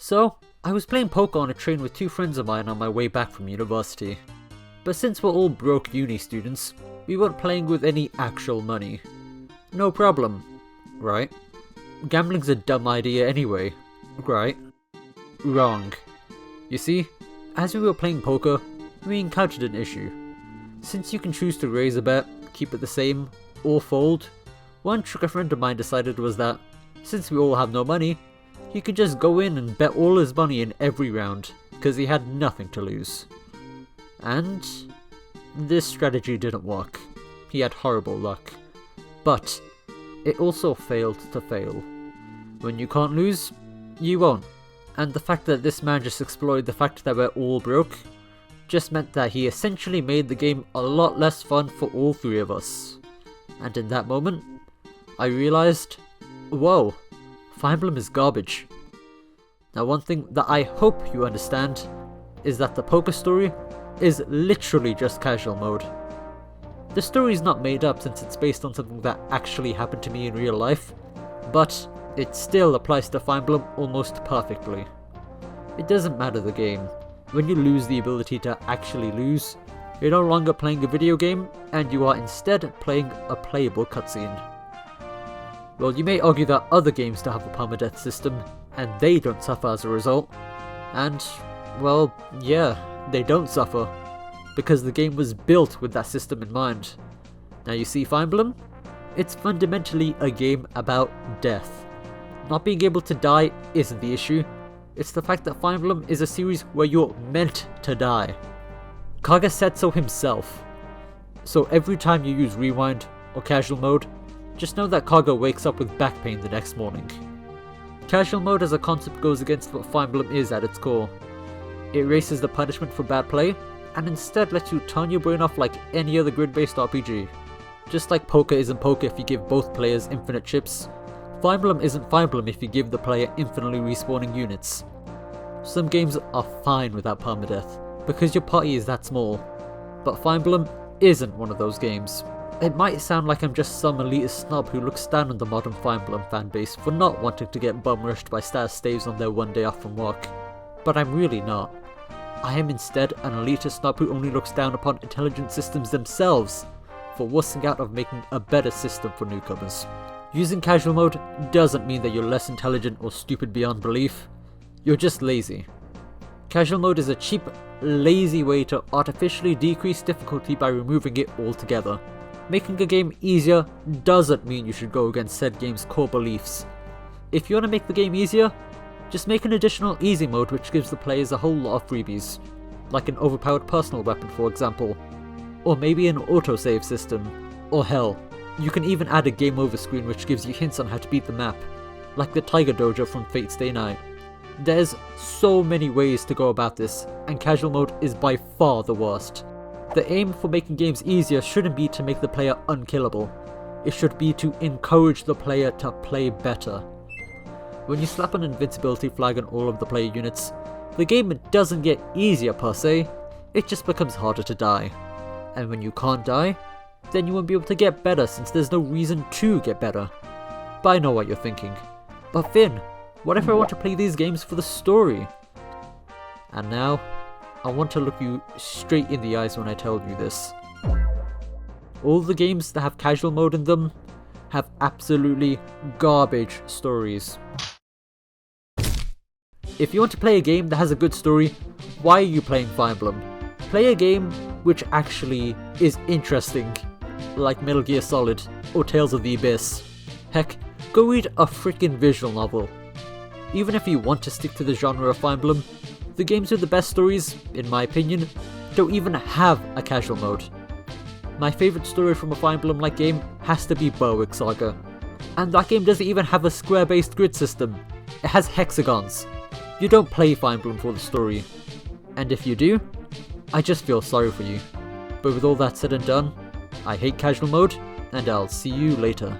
So, I was playing poker on a train with two friends of mine on my way back from university. But since we're all broke uni students, we weren't playing with any actual money. No problem, right? Gambling's a dumb idea anyway, right? Wrong. You see, as we were playing poker, we encountered an issue. Since you can choose to raise a bet, keep it the same, or fold, one trick a friend of mine decided was that, since we all have no money, he could just go in and bet all his money in every round, because he had nothing to lose. And this strategy didn't work. He had horrible luck. But it also failed to fail. When you can't lose, you won't. And the fact that this man just exploited the fact that we're all broke just meant that he essentially made the game a lot less fun for all three of us. And in that moment, I realized, whoa, Fire Emblem is garbage. Now one thing that I hope you understand is that the poker story is literally just casual mode. The story is not made up since it's based on something that actually happened to me in real life, but it still applies to Fire Emblem almost perfectly. It doesn't matter the game. When you lose the ability to actually lose, you're no longer playing a video game, and you are instead playing a playable cutscene. Well, you may argue that other games don't have a permadeath system, and they don't suffer as a result. And, well, yeah, they don't suffer, because the game was built with that system in mind. Now you see Fire Emblem? It's fundamentally a game about death. Not being able to die isn't the issue, it's the fact that Fire Emblem is a series where you're meant to die. Kaga said so himself. So every time you use rewind or casual mode, just know that Kaga wakes up with back pain the next morning. Casual mode as a concept goes against what Fire Emblem is at its core. It erases the punishment for bad play, and instead lets you turn your brain off like any other grid-based RPG. Just like poker isn't poker if you give both players infinite chips, Fire Emblem isn't Fire Emblem if you give the player infinitely respawning units. Some games are fine without permadeath, because your party is that small, but Fire Emblem isn't one of those games. It might sound like I'm just some elitist snob who looks down on the modern Fire Emblem fanbase for not wanting to get bum rushed by status staves on their one day off from work, but I'm really not. I am instead an elitist snob who only looks down upon intelligent systems themselves for wussing out of making a better system for newcomers. Using casual mode doesn't mean that you're less intelligent or stupid beyond belief, you're just lazy. Casual mode is a cheap, lazy way to artificially decrease difficulty by removing it altogether. Making a game easier doesn't mean you should go against said game's core beliefs. If you want to make the game easier, just make an additional easy mode which gives the players a whole lot of freebies, like an overpowered personal weapon for example, or maybe an autosave system, or hell, you can even add a game over screen which gives you hints on how to beat the map, like the Tiger Dojo from Fate's Day Night. There's so many ways to go about this, and casual mode is by far the worst. The aim for making games easier shouldn't be to make the player unkillable, it should be to encourage the player to play better. When you slap an invincibility flag on all of the player units, the game doesn't get easier per se, it just becomes harder to die. And when you can't die, then you won't be able to get better since there's no reason to get better. But I know what you're thinking. But Finn, what if I want to play these games for the story? And now, I want to look you straight in the eyes when I tell you this. All the games that have casual mode in them have absolutely garbage stories. If you want to play a game that has a good story, why are you playing Fire Emblem? Play a game which actually is interesting, like Metal Gear Solid or Tales of the Abyss. Heck, go read a freaking visual novel. Even if you want to stick to the genre of Fire Emblem, the games with the best stories, in my opinion, don't even have a casual mode. My favourite story from a Fire Emblem-like game has to be Berwick Saga. And that game doesn't even have a square-based grid system, it has hexagons. You don't play Fire Emblem for the story. And if you do, I just feel sorry for you. But with all that said and done, I hate casual mode, and I'll see you later.